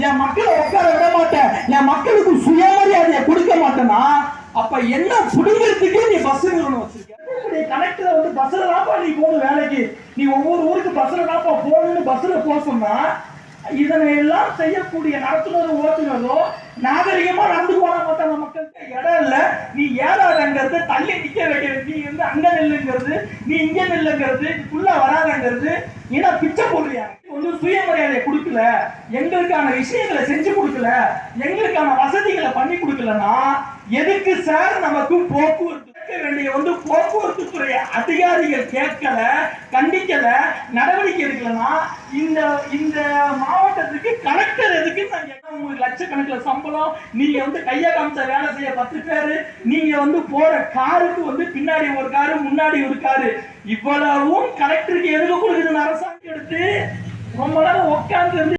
என் மக்களை உட்கார விட மாட்டேன், என் மக்களுக்கு சுயமரியாதையை கொடுக்க மாட்டேன்னா அப்ப என்ன புடிக்கிறதுக்கு நீ பஸ் நிறுவனம் வச்சிருக்க? கனெக்டரை வந்து பஸ்ல தான்ப்பா நீ போகணும் வேலைக்கு, நீ ஒவ்வொரு ஊருக்கு பஸ்ல தான்ப்பா போகணும்னு பஸ்ல போக சொன்னா இதனை எல்லாம் செய்யக்கூடிய நடத்துனரும் ஓட்டுனரும் நாகரிகமா நடந்து போன மாட்டாங்க. மக்களுக்கு இடம் இல்ல, நீ ஏறாதங்கிறது, தள்ளி நிக்க வைக்கிறது, நீ வந்து அங்க நெல்லுங்கிறது, நீ இங்க நெல்லுங்கிறது, உள்ள வராதங்கிறது, ஏன்னா பிச்சை போடுறியா? வந்து சுயமரியாதையை கொடுக்கல, எங்களுக்கான விஷயங்களை செஞ்சு கொடுக்கல, எங்களுக்கான வசதிகளை பண்ணி கொடுக்கலன்னா எதுக்கு சார் நமக்கு போக்குவரத்து வேண்டிய வந்து போக்குவரத்து துறை அதிகாரிகள் கேட்கல, கண்டிக்கல, நடவடிக்கை எடுக்கலன்னா இந்த இந்த மாவட்டத்துக்கு கலெக்டர் எதுக்கு? உங்களுக்கு லட்சக்கணக்கில் சம்பளம், நீங்க வந்து கையை காமிச்ச வேலை செய்ய 10 பேரு, நீங்க வந்து போற காருக்கு வந்து பின்னாடி ஒரு காரு முன்னாடி ஒரு காரு, இவ்வளவும் கலெக்டருக்கு எதுக்கு கொடுக்குதுன்னு அரசாங்கம் எடுத்து ரொம்ப நேரம் உட்கார்ந்து